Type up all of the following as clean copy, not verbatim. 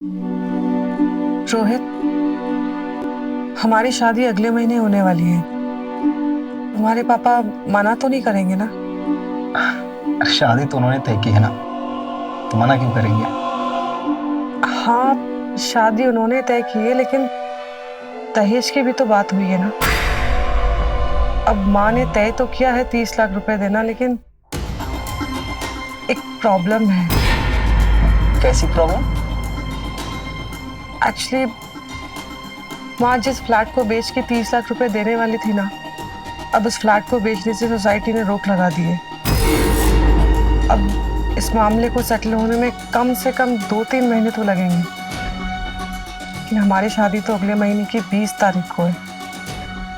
रोहित, हमारी शादी अगले महीने होने वाली है। तुम्हारे पापा मना तो नहीं करेंगे ना? शादी तो उन्होंने तय की है ना, तो मना क्यों करेंगे? हाँ, शादी उन्होंने तय की है, लेकिन दहेज की भी तो बात हुई है ना। अब माँ ने तय तो किया है 30 लाख रुपए देना, लेकिन एक प्रॉब्लम है। कैसी प्रॉब्लम? एक्चुअली माँ जिस फ्लैट को बेच के 30 लाख रुपए देने वाली थी ना, अब उस फ्लैट को बेचने से सोसाइटी ने रोक लगा दी है। अब इस मामले को सेटल होने में कम से कम 2-3 महीने तो लगेंगे। लेकिन हमारी शादी तो अगले महीने की 20 तारीख को है।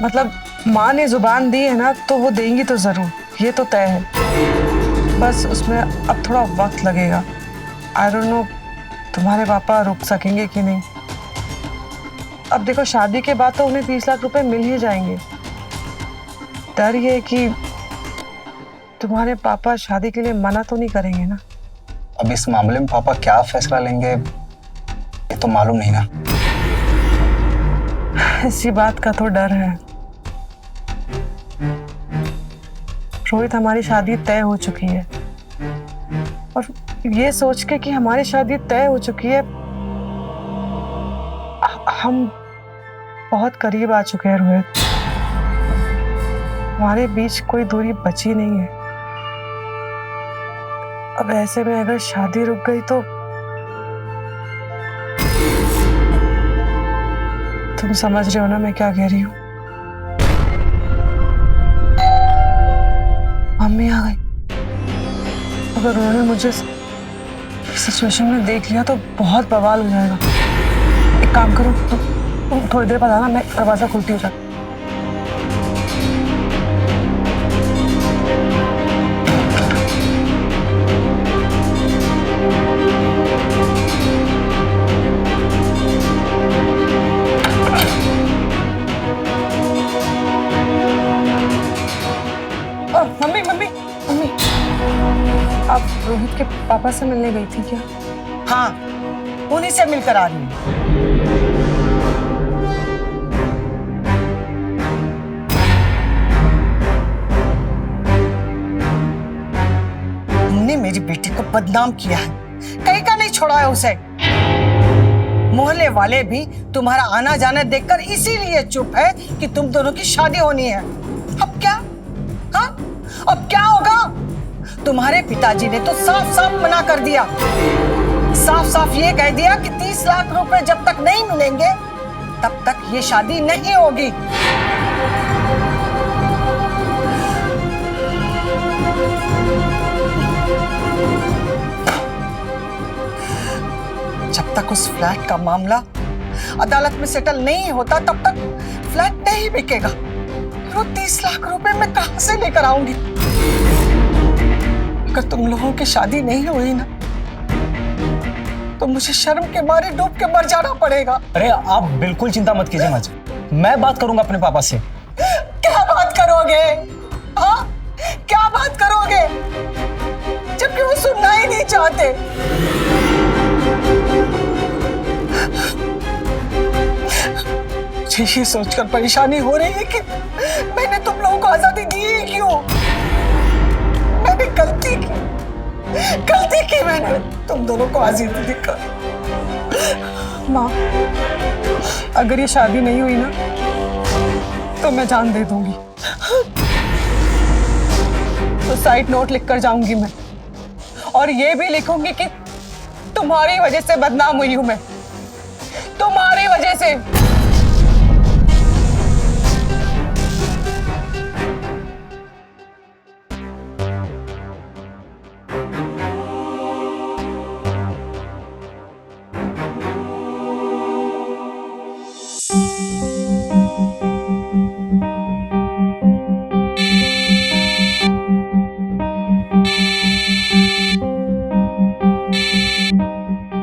मतलब माँ ने जुबान दी है ना, तो वो देंगी तो जरूर, ये तो तय है। बस उसमें अब थोड़ा वक्त लगेगा। आई डोंट नो तुम्हारे पापा रुक सकेंगे कि नहीं। अब देखो, शादी के बाद तो उन्हें 30 लाख रुपए मिल ही जाएंगे। डर ये है कि तुम्हारे पापा शादी के लिए मना तो नहीं करेंगे ना। अब इस मामले में पापा क्या फैसला लेंगे ये तो मालूम नहीं ना। इसी बात का तो डर है। रोहित, हमारी शादी तय हो चुकी है, और ये सोच के कि हमारी शादी तय हो चुकी है, हम बहुत करीब आ चुके हैं रोहित। हमारे बीच कोई दूरी बची नहीं है। अब ऐसे में अगर शादी रुक गई तो तुम समझ रहे हो ना मैं क्या कह रही हूँ। मम्मी आ गई। अगर उन्होंने मुझे सिचुएशन में देख लिया तो बहुत बवाल हो जाएगा। एक काम करो, तुम थोड़ी देर बाद आना, मैं दरवाजा खुलती हूँ जाके। मम्मी मम्मी मम्मी, आप रोहित के पापा से मिलने गई थी क्या? हाँ, उन्हीं से मिलकर आ रही हूँ। तुमने मेरी बेटी को बदनाम किया है, कहीं का नहीं छोड़ा है उसे। मोहल्ले वाले भी तुम्हारा आना जाना देखकर इसीलिए चुप है कि तुम दोनों की शादी होनी है। अब क्या? हाँ, अब क्या होगा? तुम्हारे पिताजी ने तो साफ साफ मना कर दिया। साफ साफ ये कह दिया कि 30 लाख रुपए जब तक नहीं मिलेंगे तब तक ये शादी नहीं होगी। जब तक उस फ्लैट का मामला अदालत में सेटल नहीं होता तब तक फ्लैट नहीं बिकेगा। वो 30 लाख रुपए मैं कहां से लेकर आऊंगी? अगर तुम लोगों की शादी नहीं हुई ना तो मुझे शर्म के मारे डूब के मर जाना पड़ेगा। अरे आप बिल्कुल चिंता मत कीजिए माँ जी, मैं बात करूंगा अपने पापा से। क्या बात करोगे? हाँ, क्या बात करोगे जबकि वो सुनना ही नहीं चाहते? मुझे ये सोचकर परेशानी हो रही है कि मैंने तुम लोगों को आजादी दी ही क्यों? मैंने गलती की मैंने तुम दोनों को आजादी देकर। माँ, अगर ये शादी नहीं हुई ना तो मैं जान दे दूंगी। सुसाइड नोट लिखकर जाऊंगी मैं, और ये भी लिखूंगी कि तुम्हारी वजह से बदनाम हुई हूं मैं, तुम्हारी वजह से।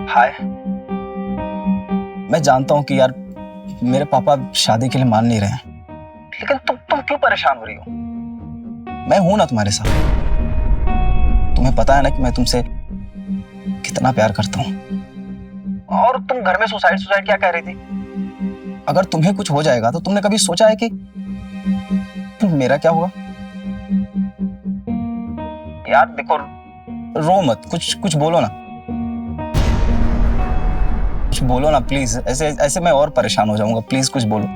हाय, मैं जानता हूँ कि यार मेरे पापा शादी के लिए मान नहीं रहे हैं, लेकिन तुम क्यों परेशान हो रही हो? मैं हूं ना तुम्हारे साथ। तुम्हें पता है ना कि मैं तुमसे कितना प्यार करता हूँ, और तुम घर में सुसाइड सुसाइड क्या कह रही थी? अगर तुम्हें कुछ हो जाएगा तो तुमने कभी सोचा है कि मेरा क्या होगा? यार देखो, रो मत, कुछ बोलो ना, कुछ बोलो ना प्लीज। ऐसे ऐसे मैं और परेशान हो जाऊंगा। प्लीज कुछ बोलो।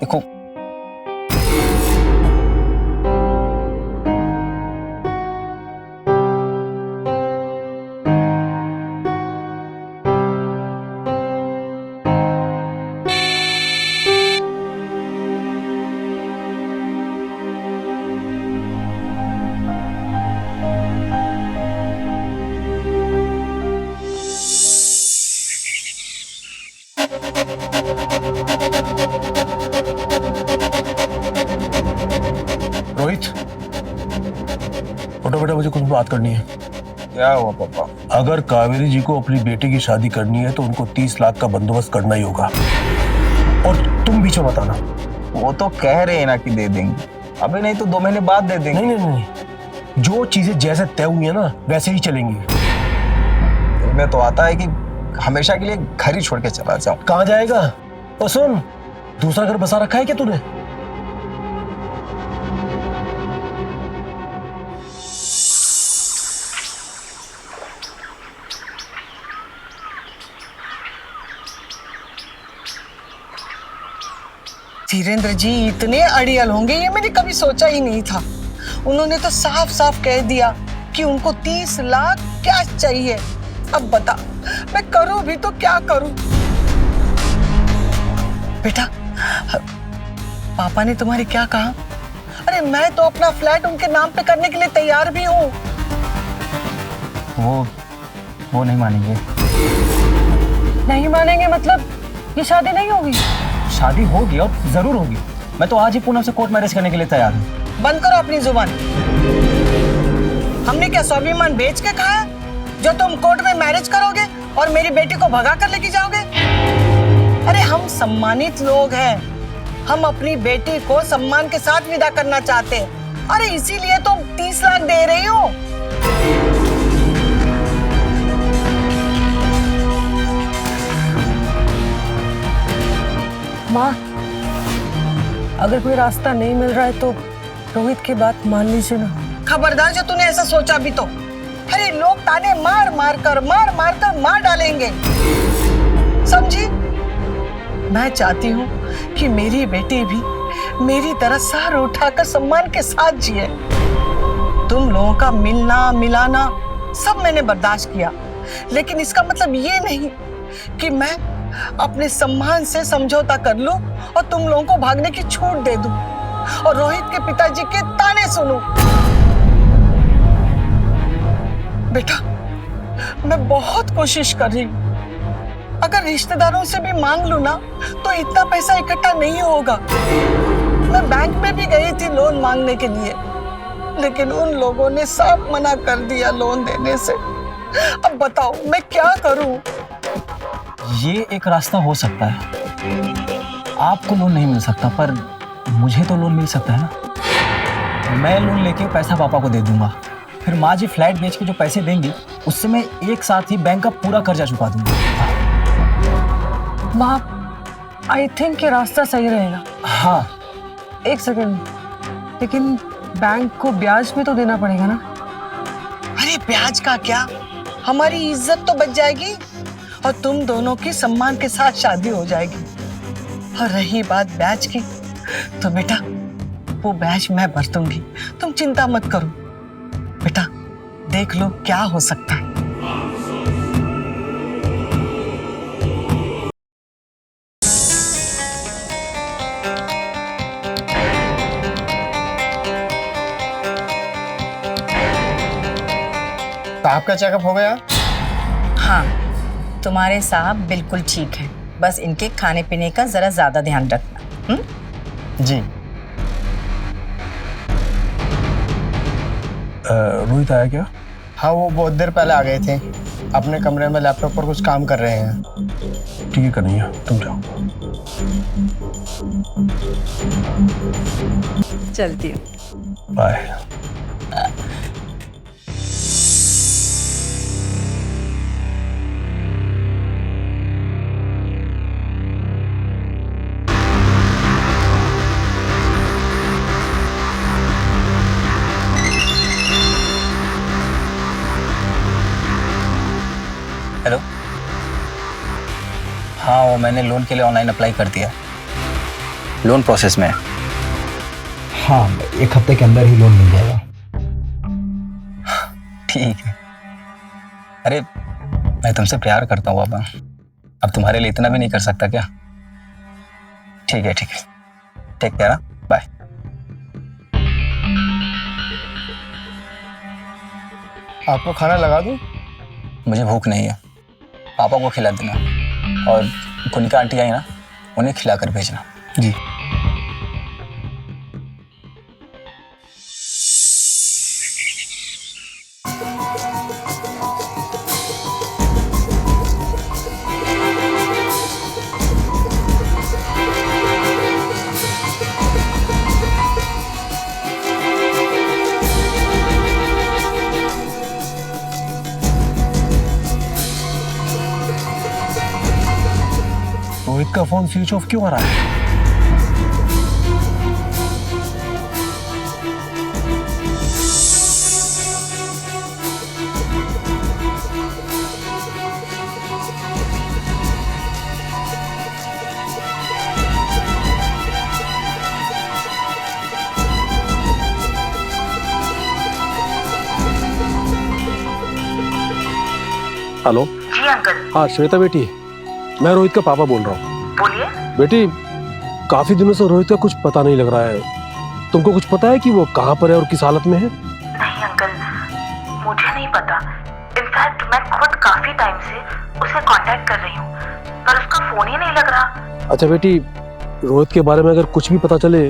देखो, रोहित, उठो बेटा, मुझे कुछ बात करनी है। क्या हुआ पापा? अगर कावेरी जी को अपनी बेटी की शादी करनी है तो उनको 30 लाख का बंदोबस्त करना ही होगा, और तुम बीच में मत आना। वो तो कह रहे हैं ना कि दे देंगे, अभी नहीं तो 2 महीने बाद दे देंगे। नहीं नहीं नहीं, जो चीजें जैसे तय हुई है ना वैसे ही चलेंगी। दिल में तो आता है कि हमेशा के लिए घर ही छोड़ के चला जाऊं। कहाँ जाएगा? और सुन, दूसरा घर बसा रखा है क्या तूने? धीरेन्द्र जी इतने अड़ियल होंगे ये मैंने कभी सोचा ही नहीं था। उन्होंने तो साफ साफ कह दिया कि उनको 30 लाख क्या चाहिए। अब बता मैं करूं भी तो क्या करूं? बेटा, पापा ने तुम्हारे क्या कहा? अरे मैं तो अपना फ्लैट उनके नाम पे करने के लिए तैयार भी हूँ। वो नहीं मानेंगे। नहीं मानेंगे मतलब ये शादी नहीं होगी? शादी होगी और जरूर होगी। मैं तो आज ही पूनम से कोर्ट मैरिज करने के लिए तैयार हूँ। बंद करो अपनी जुबान। हमने क्या स्वाभिमान बेच के खाया जो तुम कोर्ट में मैरिज करोगे और मेरी बेटी को भगा कर लेके जाओगे? अरे हम सम्मानित लोग हैं, हम अपनी बेटी को सम्मान के साथ विदा करना चाहते हैं। अरे इसीलिए तो 30 लाख दे रही हो। माँ, अगर कोई रास्ता नहीं मिल रहा है तो रोहित की बात मान लीजिए ना। खबरदार जो तूने ऐसा सोचा भी तो। अरे लोग ताने मार मार कर मार डालेंगे, समझी? मैं चाहती हूँ कि मेरी बेटी भी मेरी तरह सर उठाकर सम्मान के साथ जिए। तुम लोगों का मिलना मिलाना सब मैंने बर्दाश्त किया, लेकिन इसका मतलब ये नहीं कि मैं अपने सम्मान से समझौता कर लूं और तुम लोगों को भागने की छूट दे दूं और रोहित के पिताजी के ताने सुनूं। बेटा, मैं बहुत कोशिश कर रही हूं। अगर रिश्तेदारों से भी मांग लूं ना तो इतना पैसा इकट्ठा नहीं होगा। मैं बैंक में भी गई थी लोन मांगने के लिए, लेकिन उन लोगों ने सब मना कर दिया लोन देने से। अब बताओ मैं क्या करूं? ये एक रास्ता हो सकता है। आपको लोन नहीं मिल सकता पर मुझे तो लोन मिल सकता है ना। मैं लोन लेके पैसा पापा को दे दूंगा, फिर माँ जी फ्लैट बेच के जो पैसे देंगी उससे मैं एक साथ ही बैंक का पूरा कर्जा चुका दूंगा। माँ, आई थिंक ये रास्ता सही रहेगा। हाँ, 1 सेकेंड, लेकिन बैंक को ब्याज भी तो देना पड़ेगा ना? अरे ब्याज का क्या, हमारी इज्जत तो बच जाएगी और तुम दोनों की सम्मान के साथ शादी हो जाएगी। और रही बात ब्याज की, तो बेटा वो ब्याज मैं भर दूंगी, तुम चिंता मत करो। बेटा देख लो क्या हो सकता है। तो आपका चेकअप हो गया? हाँ, तुम्हारे साहब बिल्कुल ठीक है, बस इनके खाने पीने का जरा ज्यादा ध्यान रखना। जी। रोहित आया क्या? हाँ, वो बहुत देर पहले आ गए थे, अपने कमरे में लैपटॉप पर कुछ काम कर रहे हैं। ठीक है कन्हैया, तुम जाओ। चलती हूँ। बाय। हेलो। हाँ, वो मैंने लोन के लिए ऑनलाइन अप्लाई कर दिया, लोन प्रोसेस में है। हाँ, 1 हफ्ते के अंदर ही लोन मिल जाएगा। ठीक है। अरे मैं तुमसे प्यार करता हूँ बाबा, अब तुम्हारे लिए इतना भी नहीं कर सकता क्या? ठीक है, टेक केयर, बाय। आपको खाना लगा दूं? मुझे भूख नहीं है, पापा को खिला देना, और कुनिका आंटी आई ना, उन्हें खिला कर भेजना। जी। रोहित का फोन स्विच ऑफ क्यों आ रहा है? हेलो। जी अंकल। हाँ श्वेता बेटी, मैं रोहित का पापा बोल रहा हूँ। बोलिए। बेटी, काफी दिनों से रोहित का कुछ पता नहीं लग रहा है। तुमको कुछ पता है कि वो कहाँ पर है और किस हालत में है? नहीं अंकल, मुझे नहीं पता। इनफैक्ट मैं खुद काफी टाइम से उसे कांटेक्ट कर रही हूँ, पर उसका फोन ही नहीं लग रहा। अच्छा बेटी, रोहित के बारे में अगर कुछ भी पता चले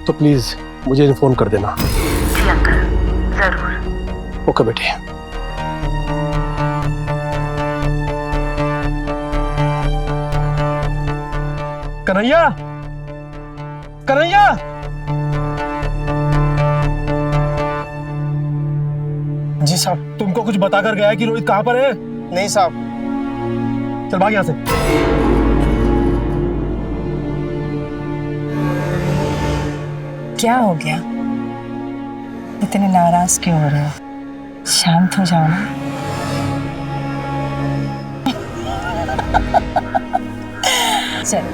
तो प्लीज मुझे इन्फॉर्म कर देना। जी अंकल, जरूर। ओके बेटी। कन्हैया, कन्हैया, जी साहब। तुमको कुछ बताकर गया है कि रोहित कहाँ पर है? नहीं साहब। चल भाग यहाँ से। क्या हो गया? इतने नाराज क्यों हो रहे हो? शांत हो जाओ ना। चल।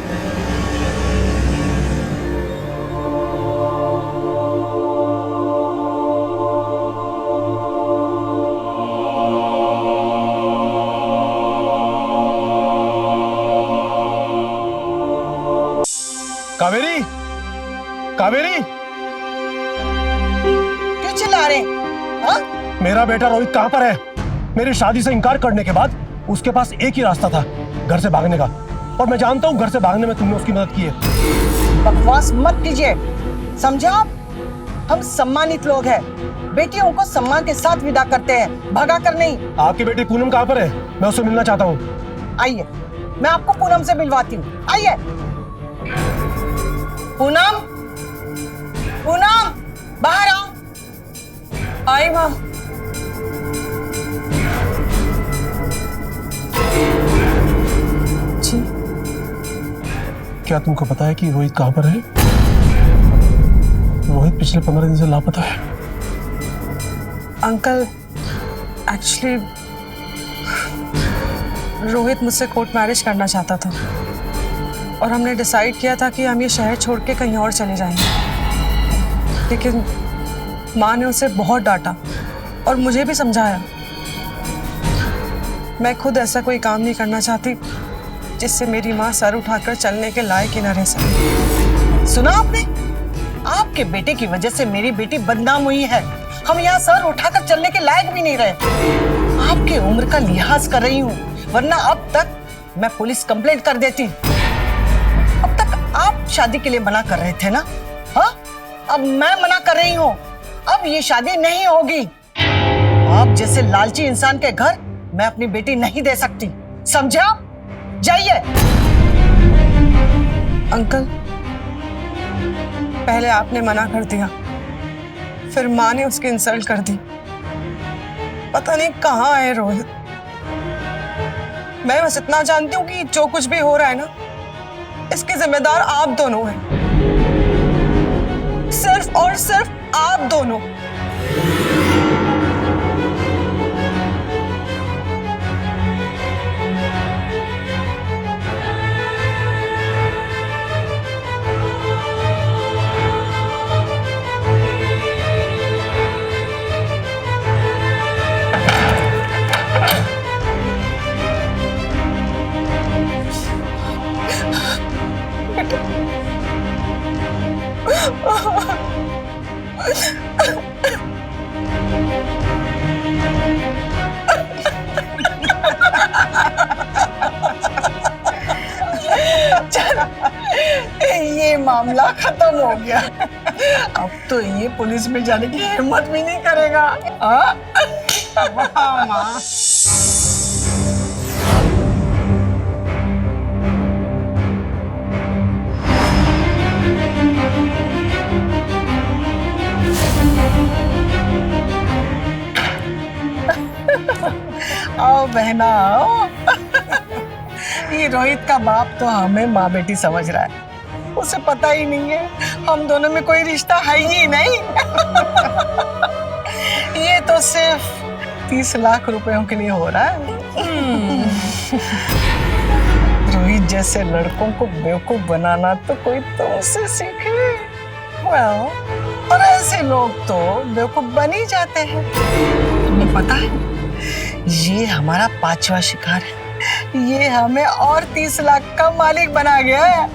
कावेरी, कावेरी, क्यों चिल्ला रहे? हाँ? मेरा बेटा रोहित कहाँ पर है? मेरी शादी से इनकार करने के बाद उसके पास एक ही रास्ता था, घर से भागने का, और मैं जानता हूँ घर से भागने में तुमने उसकी मदद की है। बकवास मत कीजिए, समझा आप? हम सम्मानित लोग हैं, बेटियों को सम्मान के साथ विदा करते हैं, भगा कर नहीं। आपकी बेटी पूनम कहाँ पर है? मैं उससे मिलना चाहता हूँ। आइए, मैं आपको पूनम से मिलवाती हूँ। आइए। पूनम, पूनम, बाहर आओ। आई माँ। जी। क्या तुमको पता है कि रोहित कहाँ पर है? रोहित पिछले 15 दिन से लापता है। अंकल, एक्चुअली रोहित मुझसे कोर्ट मैरिज करना चाहता था, और हमने डिसाइड किया था कि हम ये शहर छोड़ के कहीं और चले जाएंगे, लेकिन माँ ने उसे बहुत डांटा और मुझे भी समझाया। मैं खुद ऐसा कोई काम नहीं करना चाहती जिससे मेरी माँ सर उठाकर चलने के लायक ही न रह सके। सुना आपने? आपके बेटे की वजह से मेरी बेटी बदनाम हुई है। हम यहाँ सर उठाकर चलने के लायक भी नहीं रहे। आपके उम्र का लिहाज कर रही हूँ, वरना अब तक मैं पुलिस कंप्लेंट कर देती। अब तक आप शादी के लिए मना कर रहे थे ना? हाँ, अब मैं मना कर रही हूँ। अब ये शादी नहीं होगी। आप जैसे लालची इंसान के घर मैं अपनी बेटी नहीं दे सकती, समझे आप? जाइए। अंकल, पहले आपने मना कर दिया, फिर माँ ने उसकी इंसल्ट कर दी। पता नहीं कहाँ है रोहित। मैं बस इतना जानती हूँ कि जो कुछ भी हो रहा है ना, इसके जिम्मेदार आप दोनों हैं, सिर्फ और सिर्फ आप दोनों। मामला खत्म हो गया। अब तो ये पुलिस में जाने की हिम्मत भी नहीं करेगा। हाँ? वाह माँ। आओ बहना आओ। ये रोहित का बाप तो हमें माँ बेटी समझ रहा है, उसे पता ही नहीं है हम दोनों में कोई रिश्ता है ही नहीं। ये तो सिर्फ 30 लाख रुपयों के लिए हो रहा है। रोहित जैसे लड़कों को बेवकूफ बनाना तो कोई तुमसे सीखे। और ऐसे लोग तो बेवकूफ बन ही जाते हैं। तुम्हें पता है ये हमारा 5वां शिकार है। ये हमें और 30 लाख का मालिक बना गया है।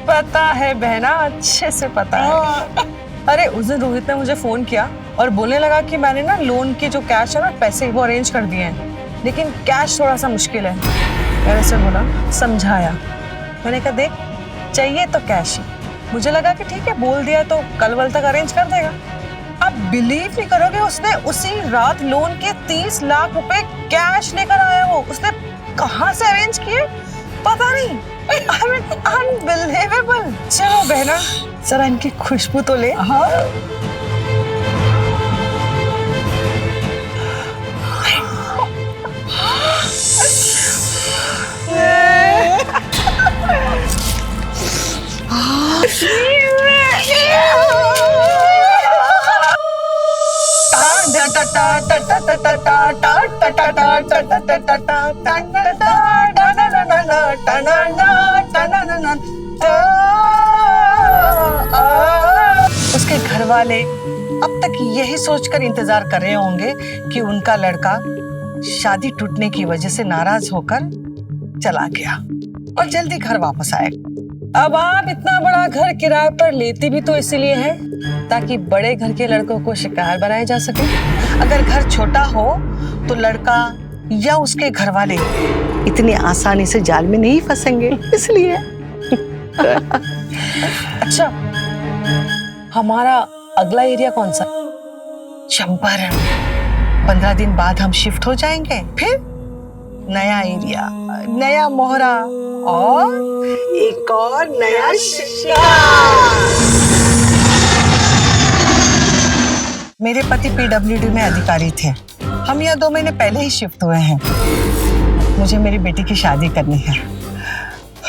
पता है बहना, अच्छे से पता है। अरे उस दिन रोहित ने मुझे फोन किया और बोलने लगा कि मैंने ना लोन के जो कैश है ना पैसे वो अरेंज कर दिए हैं, लेकिन कैश थोड़ा सा मुश्किल है। मैंने से बोला, समझाया। मैंने कहा देख चाहिए तो कैश ही। मुझे लगा कि ठीक है बोल दिया तो कल वल तक अरेंज कर देगा। आप बिलीव नहीं करोगे, उसने उसी रात लोन के 30 लाख रुपए कैश लेकर आया। वो उसने कहाँ से अरेंज किए पता नहीं। I mean, unbelievable। चलो बहना जरा इनकी खुशबू तो ले। हाँ उसके घर वाले अब तक यही सोचकर इंतजार कर रहे होंगे कि उनका लड़का शादी टूटने की वजह से नाराज होकर चला गया और जल्दी घर वापस आएगा। अब आप इतना बड़ा घर किराए पर लेते भी तो इसीलिए है ताकि बड़े घर के लड़कों को शिकार बनाया जा सके। अगर घर छोटा हो तो लड़का या उसके घर वाले इतनी आसानी से जाल में नहीं फंसेंगे, इसलिए। अच्छा हमारा अगला एरिया कौन सा? चंपारण। 15 दिन बाद हम शिफ्ट हो जाएंगे, फिर नया एरिया, नया मोहरा और एक और नया शिकार। मेरे पति पीडब्ल्यूडी में अधिकारी थे। हम यहाँ 2 महीने पहले ही शिफ्ट हुए हैं। मुझे मेरी बेटी की शादी करनी है।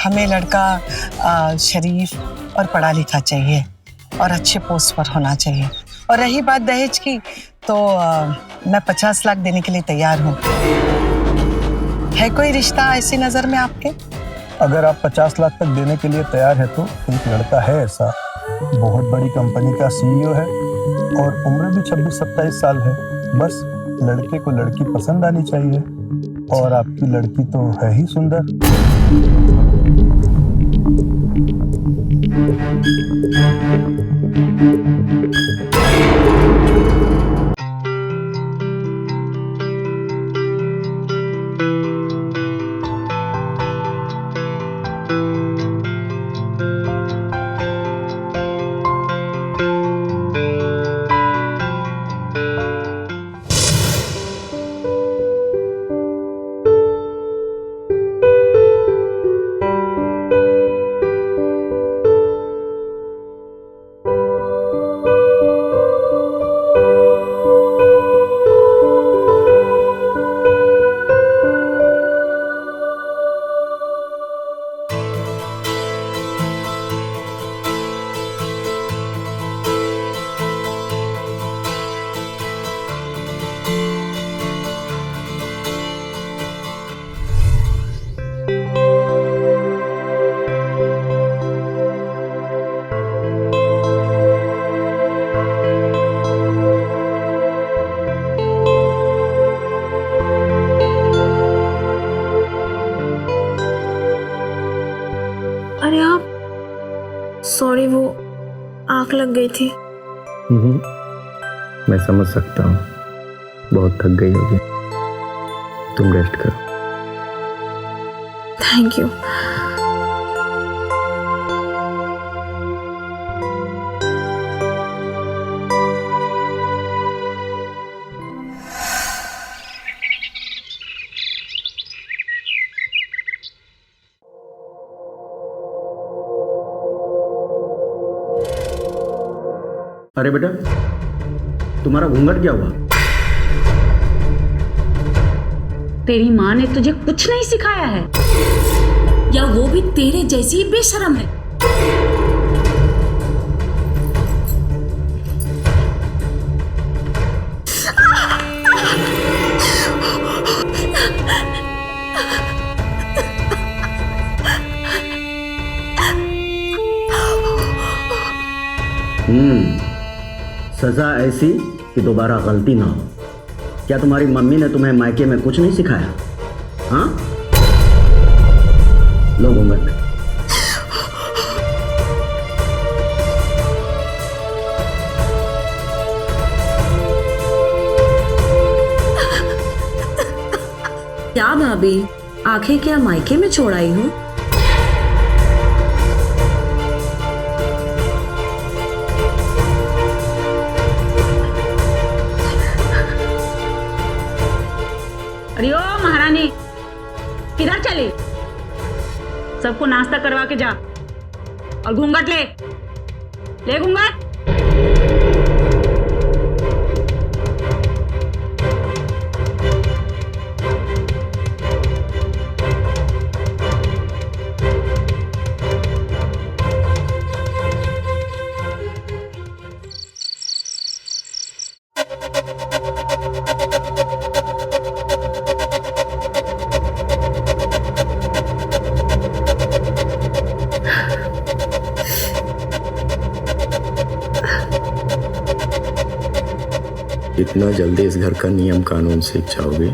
हमें लड़का शरीफ और पढ़ा लिखा चाहिए और अच्छे पोस्ट पर होना चाहिए। और रही बात दहेज की तो मैं 50 लाख देने के लिए तैयार हूँ। है कोई रिश्ता ऐसी नजर में आपके? अगर आप 50 लाख तक देने के लिए तैयार है तो एक लड़का है ऐसा, बहुत बड़ी कंपनी का CEO है और उम्र भी 26-27 साल है। बस लड़के को लड़की पसंद आनी चाहिए और आपकी लड़की तो है ही सुंदर। अरे आप सॉरी, वो आँख लग गई थी। मैं समझ सकता हूँ, बहुत थक गई होगी। तुम रेस्ट करो। Thank you. अरे बेटा, तुम्हारा घूंघट क्या हुआ? तेरी माँ ने तुझे कुछ नहीं सिखाया है, या वो भी तेरे जैसी ही बेशरम है? सजा ऐसी कि दोबारा गलती ना हो। क्या तुम्हारी मम्मी ने तुम्हें मायके में कुछ नहीं सिखाया? हाँ, लो घूंघट। क्या भाभी, आंखें क्या मायके में छोड़ आई हो? अरे ओ महारानी, किधर चली? सबको नाश्ता करवा के जा और घूंघट ले घूंघट। जितना जल्दी इस घर का नियम कानून सीख जाओगे,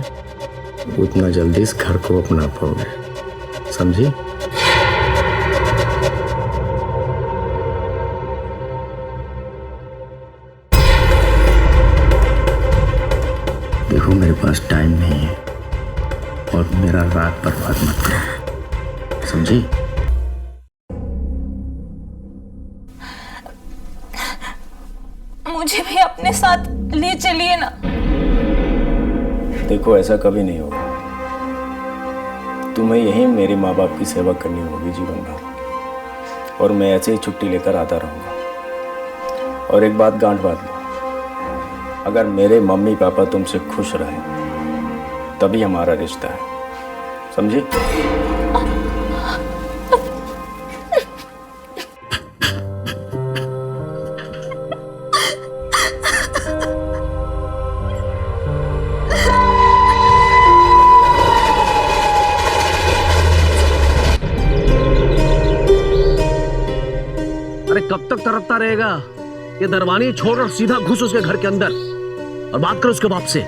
उतना जल्दी इस घर को अपना पाओगे, समझी? देखो, मेरे पास टाइम नहीं है और मेरा रात बर्बाद मत करो, समझी? मुझे भी अपने साथ ले चलिए ना। देखो, ऐसा कभी नहीं होगा। तुम्हें यहीं मेरे माँ बाप की सेवा करनी होगी जीवन भर, और मैं ऐसे ही छुट्टी लेकर आता रहूँगा। और एक बात गांठ बांध लो, अगर मेरे मम्मी पापा तुमसे खुश रहे तभी हमारा रिश्ता है, समझी? कब तक तड़पता रहेगा? ये दरवानी छोड़ और सीधा घुस उसके घर के अंदर और बात कर उसके बाप से।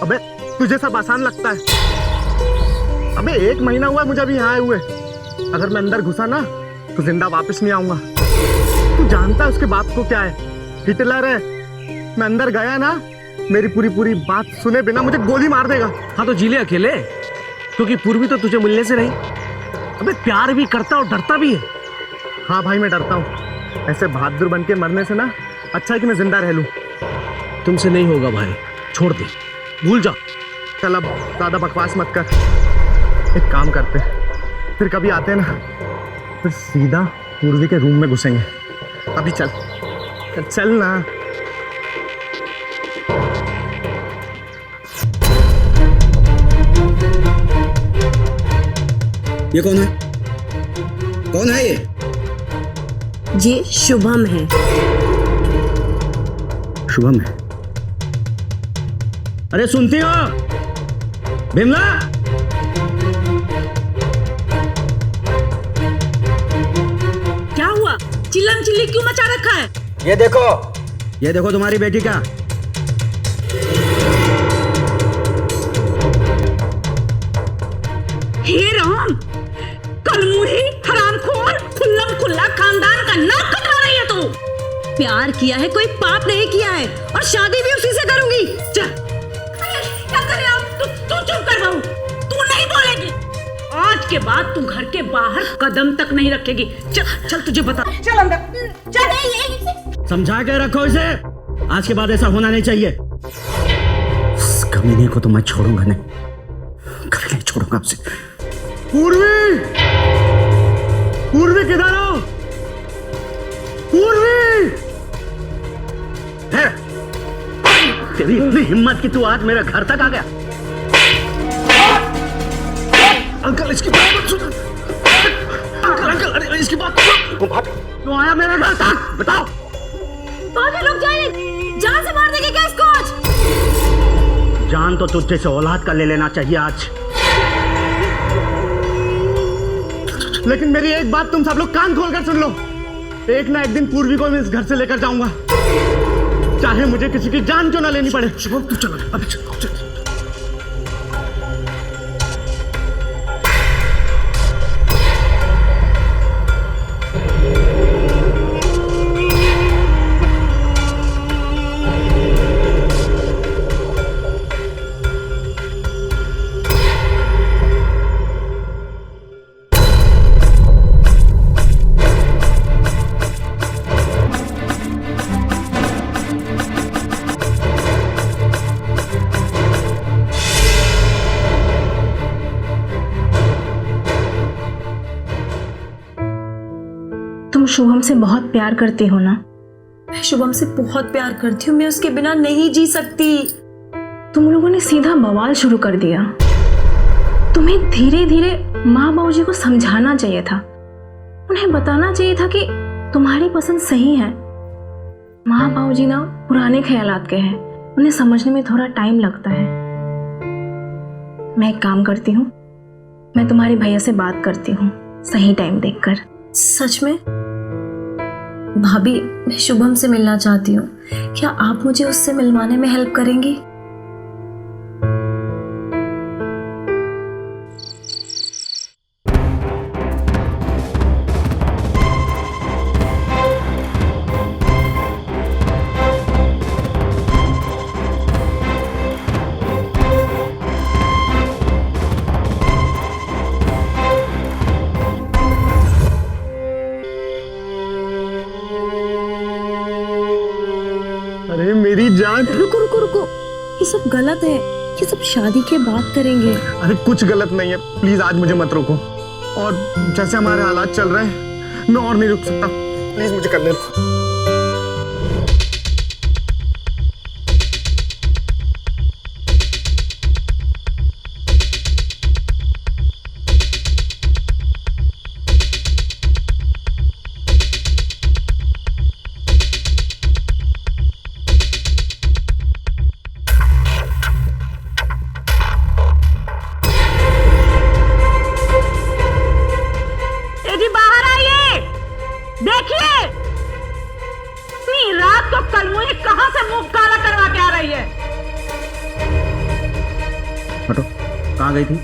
अबे तुझे सब आसान लगता है। अबे 1 महीना हुआ मुझे अभी यहाँ आए हुए। अगर मैं अंदर घुसा ना तो जिंदा वापस नहीं आऊंगा। तू जानता है उसके बाप को क्या है? हिटलर है। मैं अंदर गया ना, मेरी पूरी बात सुने बिना मुझे गोली मार देगा। हाँ तो जी ले अकेले, क्योंकि पूर्वी तो तुझे मिलने से नहीं। अबे प्यार भी करता और डरता भी है। हाँ भाई, मैं डरता हूँ। ऐसे बहादुर बन के मरने से ना अच्छा है कि मैं जिंदा रह लूं। तुमसे नहीं होगा भाई, छोड़ दे, भूल जा। चल अब ज्यादा बकवास मत कर। एक काम करते, फिर कभी आते हैं ना, फिर सीधा पूर्वी के रूम में घुसेंगे। अभी चल चल ना। ये कौन है? कौन है ये? ये शुभम है। शुभम है? अरे सुनती हो बिमला? क्या हुआ? चिल्लम चिल्ली क्यों मचा रखा है? ये देखो तुम्हारी बेटी का। हे राम, कलमुही, हरामखोर, खुल्लम खुल्ला खानदान का नाक कटवा रही है तू। प्यार किया है, कोई पाप नहीं किया है, और शादी भी उसी से करूंगी। चल, क्या करे आप? तू चुप कर बहू, तू नहीं बोलेगी। आज के बाद तू घर के बाहर कदम तक नहीं रखेगी। चल चल, तुझे बता। चल अंदर, चल। समझा के रखो इसे, आज के बाद ऐसा होना नहीं चाहिए। इस कमीने को तो मैं छोड़ूंगा नहीं, कभी नहीं छोड़ूंगा आपसे। पूर्वी किधर हो? पूर्वी! तेरी इतनी हिम्मत कि तू आज मेरे घर तक आ गया। अंकल इसकी बात मत सुन। अंकल अरे इसकी बात तू आया मेरे घर तक, बताओ। बाबूजी रुक जाइए, जान से मार देंगे क्या इसको आज? जान तो तुझ जैसे औलाद का ले लेना चाहिए आज। लेकिन मेरी एक बात तुम सब लोग कान खोलकर सुन लो, एक ना एक दिन पूर्वी को मैं इस घर से लेकर जाऊंगा, चाहे मुझे किसी की जान क्यों ना लेनी पड़े। शुभम तू चलो अभी चल। तुम शुभम से बहुत प्यार करती हो ना? मैं शुभम से बहुत प्यार करती हूँ, मैं उसके बिना नहीं जी सकती। तुम लोगों ने सीधा बवाल शुरू कर दिया। तुम्हें धीरे धीरे माँ बाबूजी को समझाना चाहिए था, उन्हें बताना चाहिए था कि तुम्हारी पसंद सही है। माँ बाबूजी ना पुराने ख्यालात के हैं, उन्हें समझने में थोड़ा टाइम लगता है। मैं एक काम करती हूँ, मैं तुम्हारे भैया से बात करती हूँ सही टाइम देखकर। सच में? भाभी, मैं शुभम से मिलना चाहती हूँ, क्या आप मुझे उससे मिलवाने में हेल्प करेंगी? अरे मेरी जान। रुको रुको रुको, ये सब गलत है, ये सब शादी के बाद करेंगे। अरे कुछ गलत नहीं है, प्लीज आज मुझे मत रोको। और जैसे हमारे हालात चल रहे हैं मैं और नहीं रुक सकता, प्लीज मुझे करने दो। कहाँ गई थी?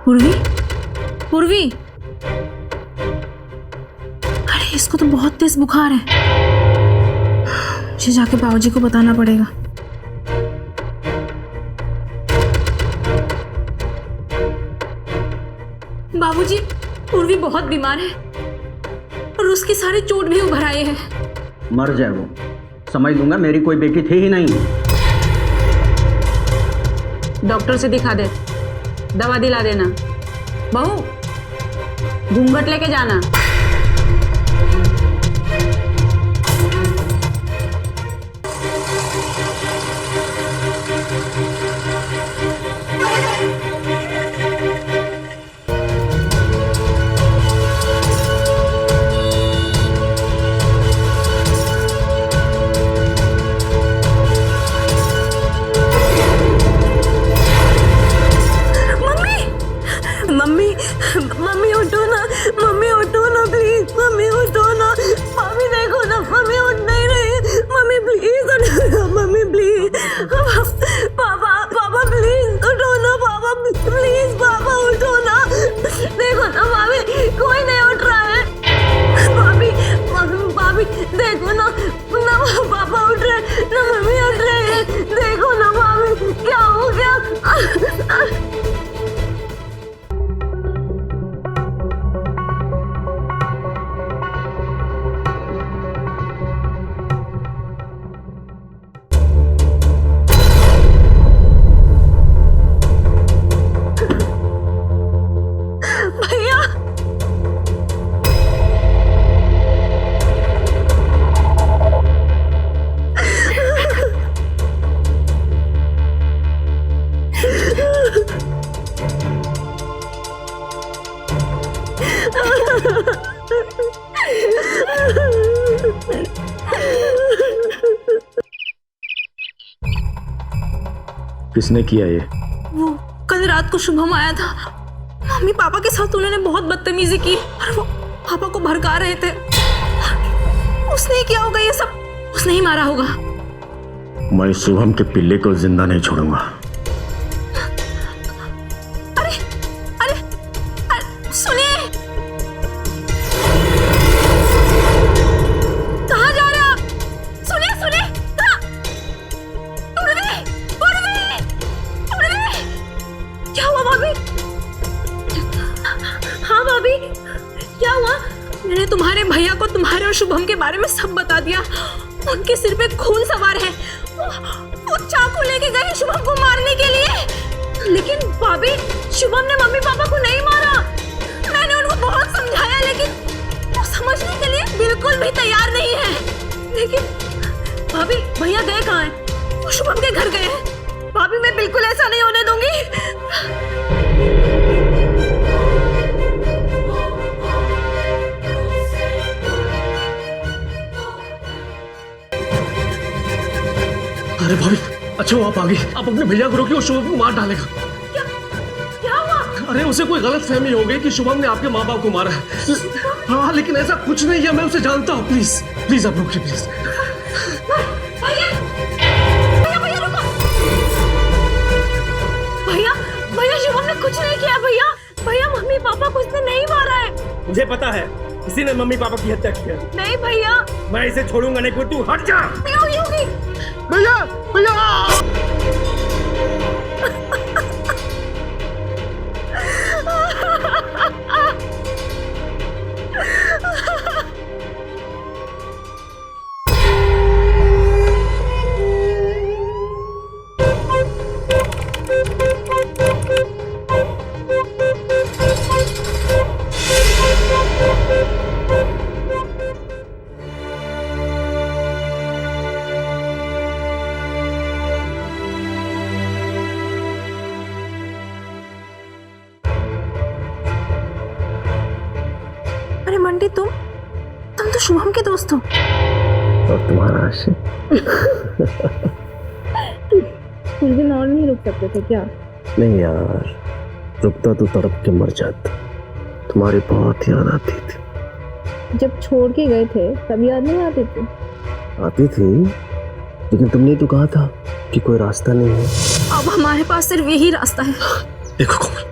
पूर्वी, पूर्वी, अरे इसको तो बहुत तेज बुखार है, मुझे जाके बाबूजी को बताना पड़ेगा। बाबूजी, पूर्वी बहुत बीमार है और उसके सारे चोट भी उभर आए हैं। मर जाए वो, समझ लूंगा, मेरी कोई बेटी थी ही नहीं। डॉक्टर से दिखा दे, दवा दिला देना। बहू, घूंघट लेके जाना। मम्मी उठो ना, मम्मी उठो ना प्लीज, मम्मी उठो ना। मम्मी देखो ना, मम्मी उठ नहीं रही। मम्मी प्लीज उठो ना, मम्मी प्लीज। पापा, पापा प्लीज उठो ना, पापा प्लीज, पापा उठो ना। देखो ना भाभी, कोई नहीं उठ रहा है। भाभी, भाभी देखो ना, ना पापा उठ रहे, ना मम्मी उठ रही है। देखो ना भाभी, क्या हो गया? किसने किया ये? वो कल रात को शुभम आया था। मम्मी पापा के साथ उन्होंने बहुत बदतमीजी की और वो पापा को भड़का रहे थे। उसने ही किया होगा ये सब, उसने ही मारा होगा। मैं शुभम के पिल्ले को जिंदा नहीं छोड़ूंगा। अरे अरे सुनिए, कहाँ जा रहे हैं आप? सुनिए सुनिए, क्या हुआ भाभी? हाँ भाभी, क्या हुआ? मैंने तुम्हारे भैया को तुम्हारे और शुभम के बारे में सब बता दिया। उनके सिर पे खून सवार है। वो चाकू लेके गए शुभम को मारने के लिए। लेकिन भाभी, शुभम ने मम्मी पापा को नहीं मारा। मैंने उनको बहुत समझाया, लेकिन वो समझने के लिए बिल्कुल भी तैयार नहीं है। लेकिन भाभी, भैया गए कहाँ हैं? वो शुभम के घर गए हैं। भाभी, मैं बिल्कुल ऐसा नहीं होने दूंगी। अरे भाभी, अच्छा वो आप आ गई। आप अपने भैया को रोकिए, वो शुभम को मार डालेगा। क्या हुआ? अरे उसे कोई गलत फहमी हो गई कि शुभम ने आपके माँ बाप को मारा है। हाँ, लेकिन ऐसा कुछ नहीं है, मैं उसे जानता हूँ। प्लीज प्लीज आप रुकिए, प्लीज। भैया भैया, शुभम ने कुछ नहीं किया। भैया भैया, मम्मी पापा को उसने नहीं मारा है। मुझे पता है, किसी ने मम्मी पापा की हत्या की है। नहीं भैया, मैं इसे छोड़ूंगा नहीं। फिर तू हट जा। भैया भैया। अरे मंडी, तुम तो शुभम के दोस्त हो। और तुम्हारा आशिक? कुछ दिन और नहीं रुक सकते थे क्या? नहीं यार, रुकता तो तड़प के मर जाता। तुम्हारी बहुत याद आती थी। जब छोड़ के गए थे तब याद नहीं आती थी? आती थी, लेकिन तुमने तो कहा था कि कोई रास्ता नहीं है। अब हमारे पास सिर्फ यही रास्ता है। देखो कोमल,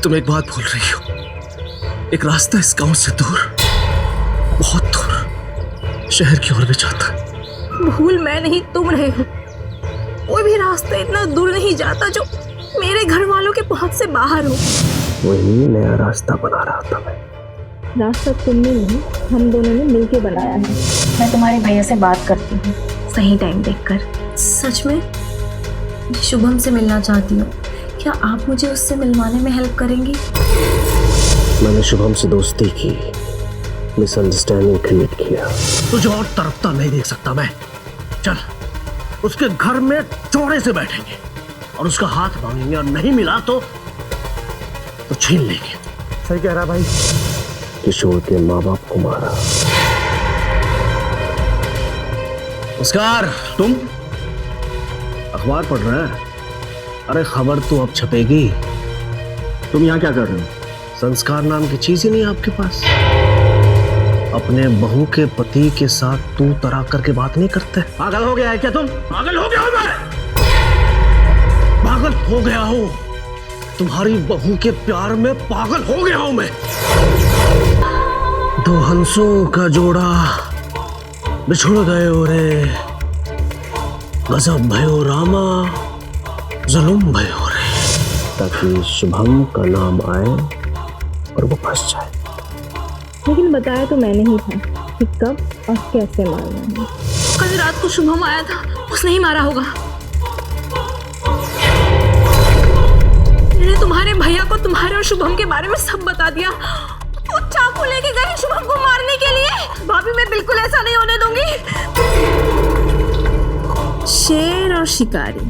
तुम एक बात भूल रही हो। एक रास्ता इस गांव से दूर, बहुत दूर, शहर की ओर भी जाता है। भूल मैं नहीं, तुम रहे हो। कोई भी रास्ता इतना दूर नहीं जाता जो मेरे घर वालों के पहुंच से बाहर हो। वही नया रास्ता बना रहा था मैं। रास्ता तुमने नहीं, हम दोनों ने मिलके बनाया है। मैं तुम्हारे भैया से बात करती हूँ, सही टाइम देखकर। सच में मैं शुभम से मिलना चाहती हूँ। क्या आप मुझे उससे मिलवाने में हेल्प करेंगी? मैंने शुभम से दोस्ती की, मिसअंडरस्टैंडिंग क्रिएट किया। तुझे और तड़पता नहीं देख सकता मैं। चल, उसके घर में चौड़े से बैठेंगे और उसका हाथ मांगेंगे, और नहीं मिला तो छीन लेंगे। सही कह रहा भाई। किशोर के माँ बाप को मारा। नमस्कार। तुम अखबार पढ़ रहे हैं? अरे खबर तो अब छपेगी। तुम यहाँ क्या कर रहे हो? संस्कार नाम की चीज ही नहीं आपके पास? अपने बहू के पति के साथ तू तराक करके बात नहीं करते? पागल हो गया है क्या तुम? पागल हो गया हूं मैं? पागल हो गया हूं? तुम्हारी बहू के प्यार में पागल हो गया हूं मैं। दो हंसों का जोड़ा बिछुड़ गए हो रे, गजब भयो रामा, जुल्म भयो रे। ताकि शुभम का नाम आए और वो फंस जाए। लेकिन बताया तो मैंने ही था कि कब और कैसे मारना है। कल रात को शुभम आया था, उसने ही मारा होगा। मैंने तुम्हारे भैया को तुम्हारे और शुभम के बारे में सब बता दिया। वो चाकू लेके गए शुभम को मारने के लिए। भाभी, मैं बिल्कुल ऐसा नहीं होने दूंगी। शेर और शिकारी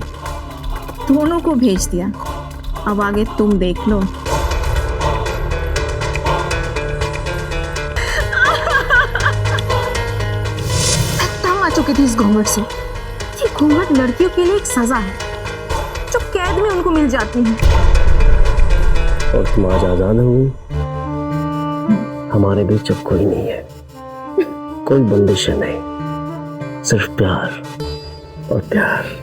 दोनों को भेज दिया। अब आगे तुम देख लो। तंग आ चुकी थी इस घूंघट से। ये घूंघट लड़कियों के लिए एक सजा है। जो कैद में उनको मिल जाती हैं। और तुम आज आजाद हो, हमारे बीच अब कोई नहीं है, कोई बंदिशें नहीं, सिर्फ प्यार और प्यार।